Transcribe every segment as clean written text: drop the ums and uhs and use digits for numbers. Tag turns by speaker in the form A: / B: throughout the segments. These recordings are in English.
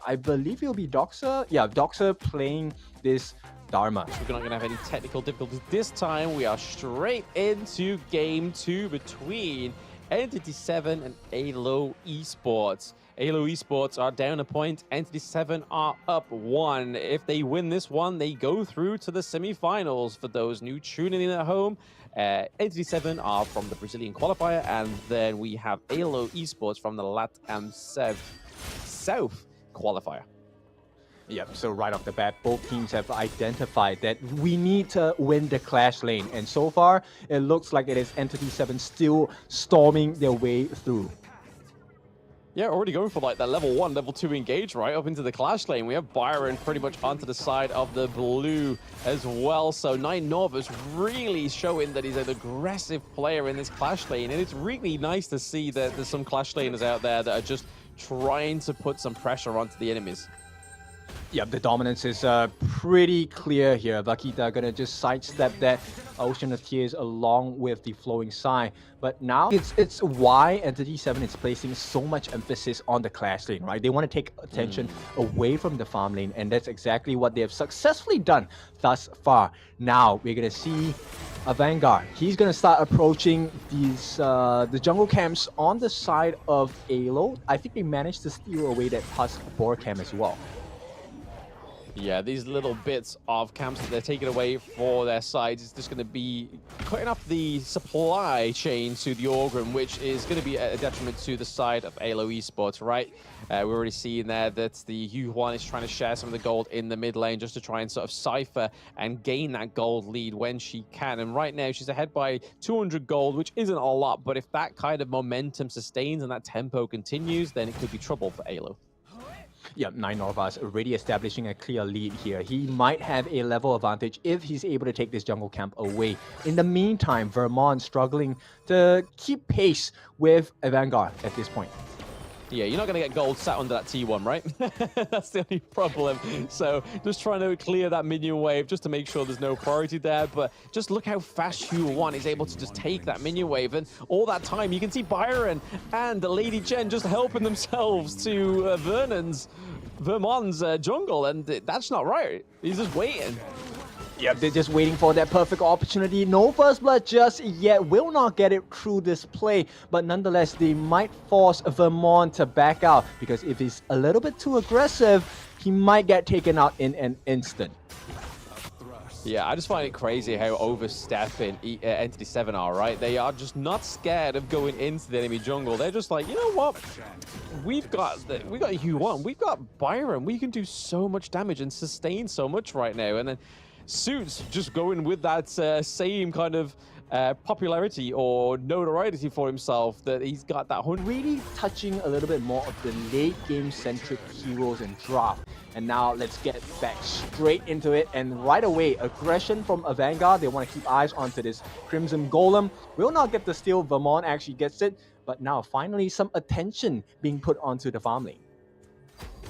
A: I believe it'll be Doxa. Yeah, Doxa playing this Dharma.
B: We're not going to have any technical difficulties this time. We are straight into game 2 between Entity 7 and AYLO Esports. AYLO Esports are down a point. Entity 7 are up 1. If they win this one, they go through to the semi-finals. For those new tuning in at home, Entity 7 are from the Brazilian qualifier, and then we have AYLO Esports from the LATAM South qualifier.
A: Yep, so right off the bat, both teams have identified that we need to win the Clash lane. And so far, it looks like it is Entity 7 still storming their way through.
B: Yeah, already going for like that level 1, level 2 engage right up into the Clash lane. We have Byron pretty much onto the side of the blue as well. So Nine Norvis really showing that he's an aggressive player in this Clash lane. And it's really nice to see that there's some Clash laners out there that are just trying to put some pressure onto the enemies.
A: Yep, the dominance is pretty clear here. Vaquita gonna just sidestep that Ocean of Tears along with the Flowing Sigh. But now it's why Entity 7 is placing so much emphasis on the Clash lane, right? They want to take attention away from the farm lane, and that's exactly what they have successfully done thus far. Now we're gonna see a Vanguard. He's gonna start approaching these the jungle camps on the side of AYLO. I think they managed to steal away that Tusk Boar camp as well.
B: Yeah, these little bits of camps that they're taking away for their sides is just going to be cutting off the supply chain to the Orgrim, which is going to be a detriment to the side of AYLO Esports, right? We're already seeing there that the Yuhuan is trying to share some of the gold in the mid lane just to try and sort of cipher and gain that gold lead when she can. And right now, she's ahead by 200 gold, which isn't a lot, but if that kind of momentum sustains and that tempo continues, then it could be trouble for AYLO.
A: Yeah, Nine Norvas already establishing a clear lead here. He might have a level advantage if he's able to take this jungle camp away. In the meantime, Vermont struggling to keep pace with a Vanguard at this point.
B: Yeah, you're not going to get gold sat under that T1, right? That's the only problem. So just trying to clear that minion wave just to make sure there's no priority there. But just look how fast Hue1 is able to just take that minion wave. And all that time, you can see Byron and the Lady Jen just helping themselves to Vermont's jungle. And that's not right. He's just waiting.
A: Yep, they're just waiting for that perfect opportunity. No first blood just yet. Will not get it through this play. But nonetheless, they might force Vermont to back out. Because if he's a little bit too aggressive, he might get taken out in an instant.
B: Yeah, I just find it crazy how overstepping Entity 7 are, right? They are just not scared of going into the enemy jungle. They're just like, you know what? We've got Hue1. We've got Byron. We can do so much damage and sustain so much right now. And then Suits just going with that same kind of popularity or notoriety for himself that he's got that 100.
A: Really touching a little bit more of the late game centric heroes and draft. And now let's get back straight into it. And right away, aggression from a Vanguard. They want to keep eyes onto this Crimson Golem. Will not get the steal. Vermont actually gets it. But now finally some attention being put onto the farm lane.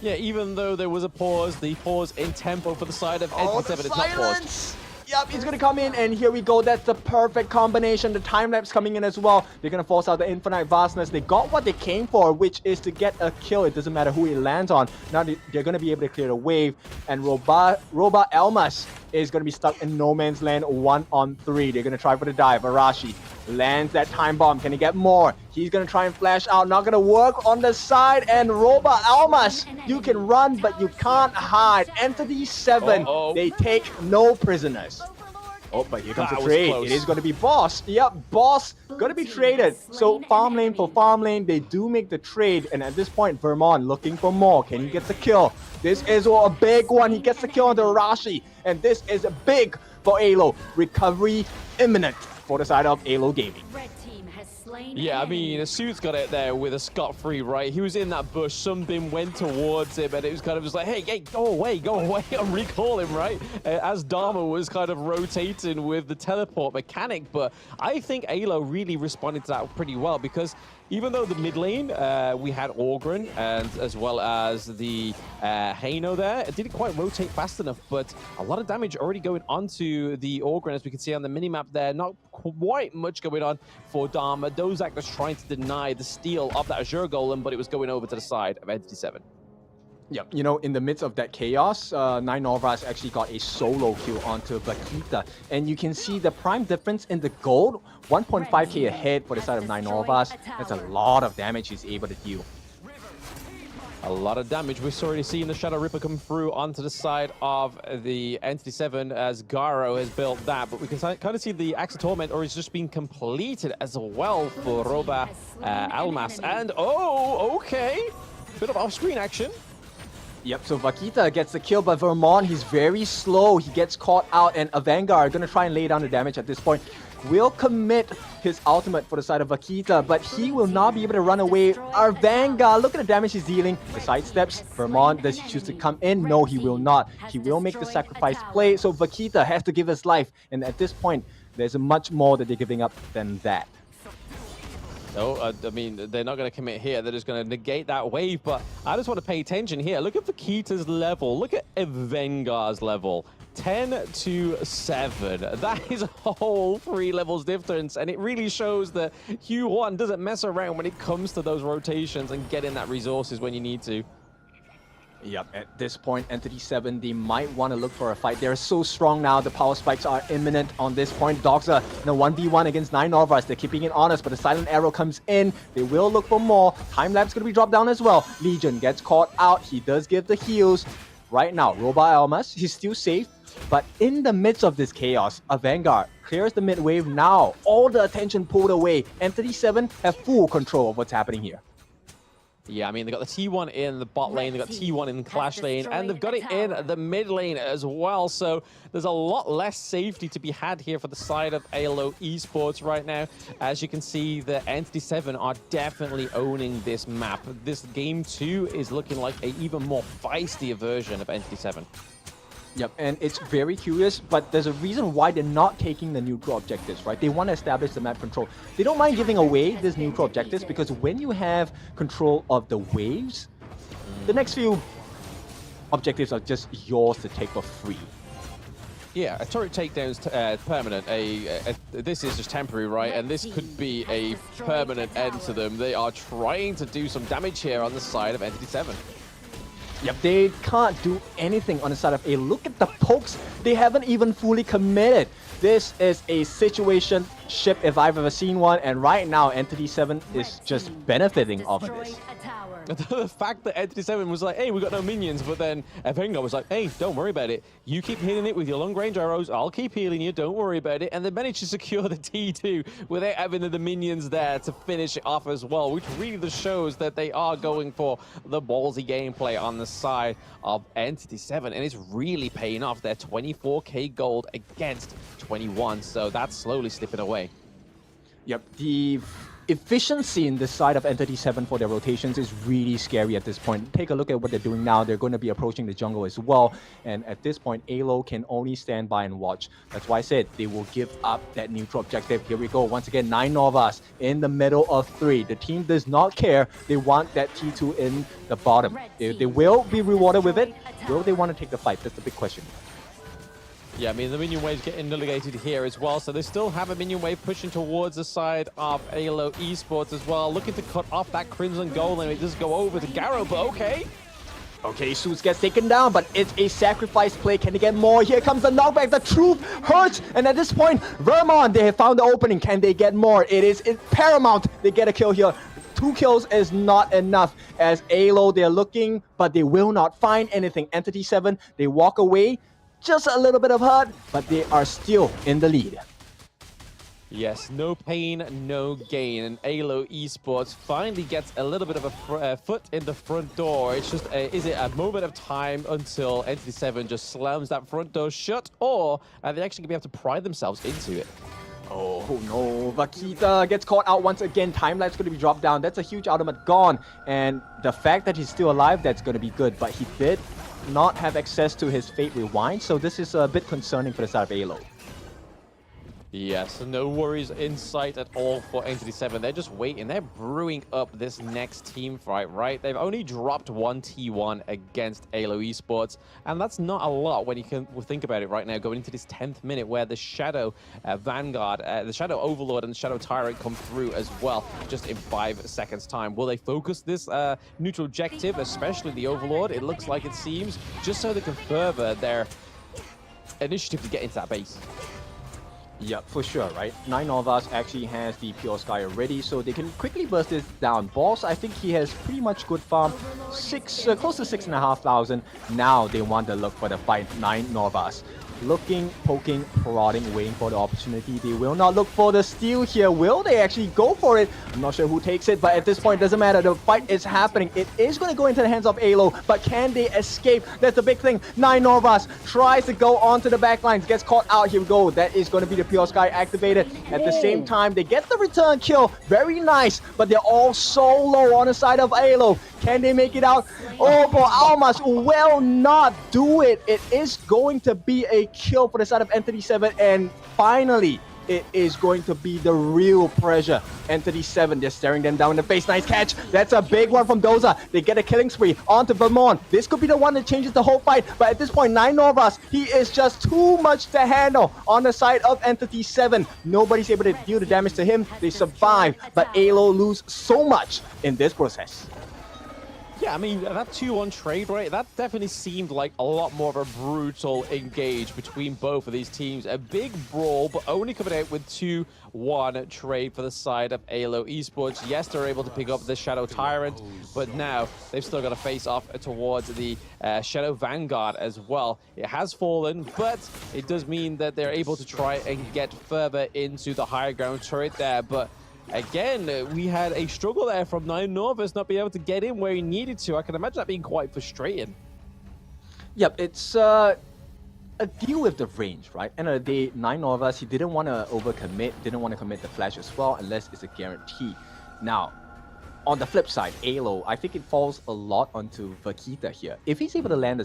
B: Yeah, even though there was a pause, the pause in tempo for the side of Entity 7 is not paused.
A: Yep, he's gonna come in, and here we go. That's the perfect combination. The time lapse coming in as well. They're gonna force out the infinite vastness. They got what they came for, which is to get a kill. It doesn't matter who it lands on. Now they're gonna be able to clear the wave, and Roba Elmas is gonna be stuck in no man's land 1-on-3. They're gonna try for the dive. Arashi lands that time bomb. Can he get more? He's gonna try and flash out. Not gonna work on the side. And Roba Almas, you can run, but you can't hide. Entity 7, they take no prisoners. Oh, but here comes the trade. It is going to be Boss. Yep, Boss going to be traded. So farm lane for farm lane, they do make the trade. And at this point, Vermont looking for more. Can he get the kill? This is a big one. He gets the kill on the Arashi. And this is big for AYLO. Recovery imminent for the side of AYLO Gaming.
B: Yeah, I mean, Suit's got it there with a scot-free, right? He was in that bush, something went towards him, and it was kind of just like, hey, go away, and recall him, right? As Dharma was kind of rotating with the teleport mechanic, but I think AYLO really responded to that pretty well, because even though the mid lane, we had Orgren and as well as the Haino there, it didn't quite rotate fast enough, but a lot of damage already going onto the Orgren, as we can see on the minimap there. Not quite much going on for Dharma. Dozak was trying to deny the steal of that Azure Golem, but it was going over to the side of Entity 7.
A: Yep, you know, in the midst of that chaos, Nine Norvas actually got a solo kill onto Vaquita. And you can see the prime difference in the gold, 1.5k ahead for the side of Nine Norvas. That's a lot of damage he's able to deal.
B: A lot of damage. We've already seen the Shadow Ripper come through onto the side of the Entity 7 as Garo has built that, but we can kind of see the Axe of Torment, or it's just been completed as well for Roba Almas. And, oh, okay. Bit of off-screen action.
A: Yep, so Vaquita gets the kill, but Vermont, he's very slow. He gets caught out, and a Vanguard going to try and lay down the damage at this point. Will commit his ultimate for the side of Vaquita, but he will not be able to run away. Our Vanguard, look at the damage he's dealing. The sidesteps. Vermont, does he choose to come in? No, he will not. He will make the sacrifice play, so Vaquita has to give his life. And at this point, there's much more that they're giving up than that.
B: No, I mean, they're not going to commit here. They're just going to negate that wave, but I just want to pay attention here. Look at Vaquita's level. Look at Vengar's level. 10 to 7. That is a whole 3 levels difference, and it really shows that Q1 doesn't mess around when it comes to those rotations and getting that resources when you need to.
A: Yep, at this point, Entity 7, they might want to look for a fight. They're so strong now. The power spikes are imminent on this point. Dogs are in a 1v1 against 9 Norvas. They're keeping it honest, but the silent arrow comes in. They will look for more. Time-lapse going to be dropped down as well. Legion gets caught out. He does give the heals. Right now, Roba Almas, he's still safe. But in the midst of this chaos, a Vanguard clears the mid wave now. All the attention pulled away. Entity 7 have full control of what's happening here.
B: Yeah, I mean, they've got the T1 in the bot lane, they've got T1 in the Clash lane, and they've got it in the mid lane as well. So there's a lot less safety to be had here for the side of AYLO Esports right now. As you can see, the Entity 7 are definitely owning this map. This game 2 is looking like an even more feisty version of Entity 7.
A: Yep, and it's very curious, but there's a reason why they're not taking the neutral objectives, right? They want to establish the map control. They don't mind giving away these neutral objectives because when you have control of the waves, the next few objectives are just yours to take for free.
B: Yeah, a turret takedown's permanent. This is just temporary, right? And this could be a permanent end to them. They are trying to do some damage here on the side of Entity 7.
A: Yep, they can't do anything on the side of A. Look at the pokes. They haven't even fully committed. This is a situation ship if I've ever seen one, and right now Entity 7 is just benefiting off of this.
B: The fact that Entity 7 was like, hey, we got no minions, but then Vengar was like, hey, don't worry about it. You keep hitting it with your long-range arrows, I'll keep healing you, don't worry about it. And they managed to secure the T2 without having the minions there to finish it off as well, which really just shows that they are going for the ballsy gameplay on the side of Entity 7. And it's really paying off. They're 24k gold against 21, so that's slowly slipping away.
A: Yep, the efficiency in this side of Entity 7 for their rotations is really scary at this point. Take a look at what they're doing now. They're going to be approaching the jungle as well. And at this point, AYLO can only stand by and watch. That's why I said they will give up that neutral objective. Here we go. Once again, 9 Norvas in the middle of 3. The team does not care. They want that T2 in the bottom. They will be rewarded with it. Will they want to take the fight? That's the big question.
B: Yeah, I mean, the minion wave's getting negated here as well, so they still have a minion wave pushing towards the side of AYLO Esports as well, looking to cut off that Crimson Gold, and it does go over to Garo, but okay.
A: Okay, Suits gets taken down, but it's a sacrifice play. Can they get more? Here comes the knockback. The truth hurts, and at this point, Vermont, they have found the opening. Can they get more? It is paramount. They get a kill here. 2 kills is not enough as AYLO, they're looking, but they will not find anything. Entity 7, they walk away. Just a little bit of hurt, but they are still in the lead.
B: Yes, no pain, no gain. And AYLO Esports finally gets a little bit of a foot in the front door. It's just, is it a moment of time until Entity 7 just slams that front door shut, or are they actually going to be able to pry themselves into it?
A: Oh no, Vaquita gets caught out once again. Time-lapse going to be dropped down. That's a huge ultimate gone. And the fact that he's still alive, that's going to be good. But he did not have access to his Fate Rewind, so this is a bit concerning for the side of AYLO.
B: Yes, no worries in sight at all for Entity 7. They're just waiting. They're brewing up this next team fight, right? They've only dropped one T1 against AYLO Esports, and that's not a lot when you can think about it right now, going into this 10th minute where the Shadow Vanguard, the Shadow Overlord and the Shadow Tyrant come through as well, just in 5 seconds time. Will they focus this neutral objective, especially the Overlord? It looks like it seems, just so they can further their initiative to get into that base.
A: Yeah, for sure, right? 9 of us actually has the Pure Sky already, so they can quickly burst this down. Boss, I think he has pretty much good farm, close to 6,500. Now they want to look for the fight. 9 Norvas. Looking, poking, prodding, waiting for the opportunity. They will not look for the steal here. Will they actually go for it? I'm not sure who takes it, but at this point, it doesn't matter. The fight is happening. It is going to go into the hands of AYLO, but can they escape? That's the big thing. 9 Norvas tries to go onto the back lines, gets caught out. Here we go. That is going to be the Pure Sky activated. At the same time, they get the return kill. Very nice, but they're all so low on the side of AYLO. Can they make it out? Oh, for Almas will not do it. It is going to be a kill for the side of Entity 7, and finally, it is going to be the real pressure. Entity 7, they're staring them down in the face. Nice catch. That's a big one from Doza. They get a killing spree onto Vermont. This could be the one that changes the whole fight, but at this point, 9 Norvas, he is just too much to handle on the side of Entity 7. Nobody's able to deal the damage to him. They survive, but AYLO lose so much in this process.
B: Yeah, I mean, that 2-1 trade, right? That definitely seemed like a lot more of a brutal engage between both of these teams. A big brawl, but only coming out with 2-1 trade for the side of AYLO Esports. Yes, they're able to pick up the Shadow Tyrant, but now they've still got to face off towards the Shadow Vanguard as well. It has fallen, but it does mean that they're able to try and get further into the higher ground turret there, but again, we had a struggle there from 9 Norvas not being able to get in where he needed to. I can imagine that being quite frustrating.
A: Yep, it's a deal with the range, right? End of the day, 9 Norvas, he didn't want to overcommit, didn't want to commit the flash as well, unless it's a guarantee. Now, on the flip side, AYLO, I think it falls a lot onto Vakita here. If he's able to land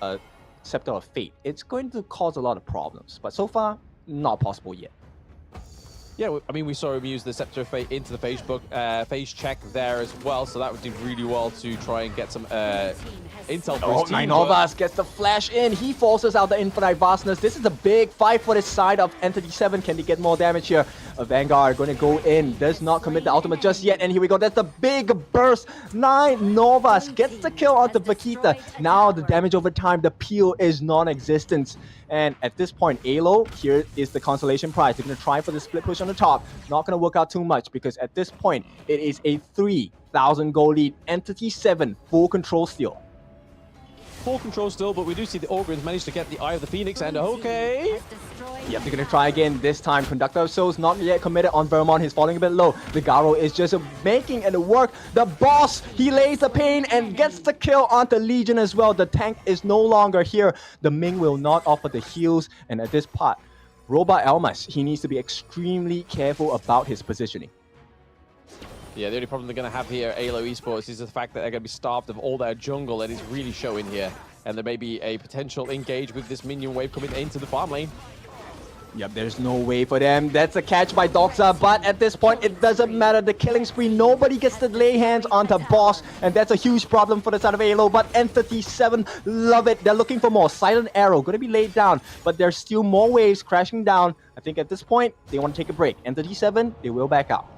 A: a Scepter of Fate, it's going to cause a lot of problems. But so far, not possible yet.
B: Yeah, I mean, we saw him use the Scepter of Fate into the phase check there as well, so that did really well to try and get some intel for his team.
A: 9 Norvas gets the flash in. He forces out the Infinite Vastness. This is a big fight for the side of Entity 7. Can they get more damage here? A Vanguard going to go in. Does not commit the ultimate just yet. And here we go. That's the big burst. 9 Norvas gets the kill onto Vakita. Now the damage over time, the peel is non-existent. And at this point, AYLO, here is the consolation prize. They're going to try for the split push on the top. Not going to work out too much because at this point, it is a 3,000 gold lead. Entity 7, full control still.
B: Full control still, but we do see the Ogrins manage to get the Eye of the Phoenix, and okay.
A: Yep, they're gonna try again this time. Conductor of Souls not yet committed on Vermont. He's falling a bit low. The Garo is just making it work. The boss, he lays the pain and gets the kill onto Legion as well. The tank is no longer here. The Ming will not offer the heals, and at this part, Robot Almas, he needs to be extremely careful about his positioning.
B: Yeah, the only problem they're going to have here, AYLO Esports, is the fact that they're going to be starved of all their jungle, and it's really showing here. And there may be a potential engage with this minion wave coming into the farm lane.
A: Yep, there's no way for them. That's a catch by Doxa, but at this point, it doesn't matter. The killing spree, nobody gets to lay hands onto Boss, and that's a huge problem for the side of AYLO, but Entity 7 love it. They're looking for more. Silent Arrow going to be laid down, but there's still more waves crashing down. I think at this point, they want to take a break. Entity 7, they will back out.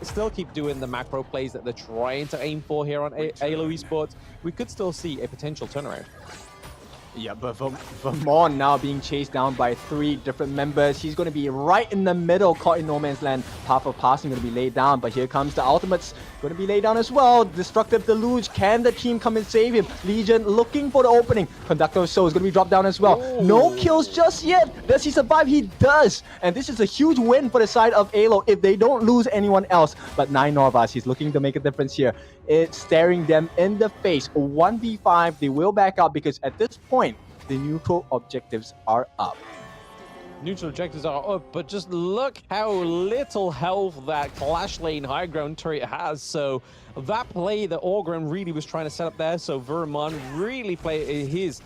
B: Still keep doing the macro plays that they're trying to aim for here on AYLO Esports. We could still see a potential turnaround.
A: Yeah, but Vermont now being chased down by 3 different members. He's going to be right in the middle, caught in no man's land. Path of Passing going to be laid down, but here comes the ultimates. Going to be laid down as well. Destructive Deluge. Can the team come and save him? Legion looking for the opening. Conductor of Soul is going to be dropped down as well. Ooh. No kills just yet. Does he survive? He does. And this is a huge win for the side of AYLO if they don't lose anyone else. But 9 Norvas, he's looking to make a difference here. It's staring them in the face. 1v5. They will back out because at this point, the neutral objectives are up.
B: Neutral objectives are up, but just look how little health that Clash Lane high ground turret has. So that play that Orgrim really was trying to set up there, so Vermont really play his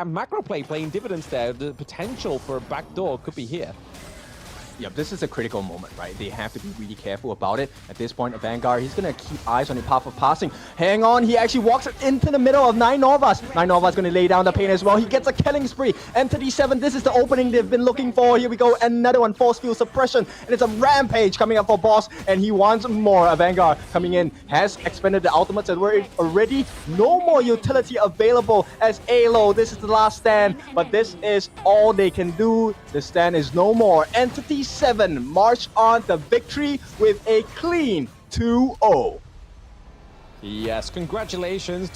B: macro play playing dividends there. The potential for a backdoor could be here.
A: Yep, this is a critical moment, right? They have to be really careful about it. At this point, Vanguard, he's going to keep eyes on the path of passing. Hang on, he actually walks into the middle of 9 Novas. 9 Novas going to lay down the pain as well. He gets a killing spree. M37, this is the opening they've been looking for. Here we go, another one, force field suppression. And it's a rampage coming up for Boss, and he wants more. A Vanguard coming in, has expended the ultimates and we're already no more utility available as AYLO. This is the last stand, but this is all they can do. The stand is no more. Entity 7 march on to victory with a clean 2-0.
B: Yes, congratulations.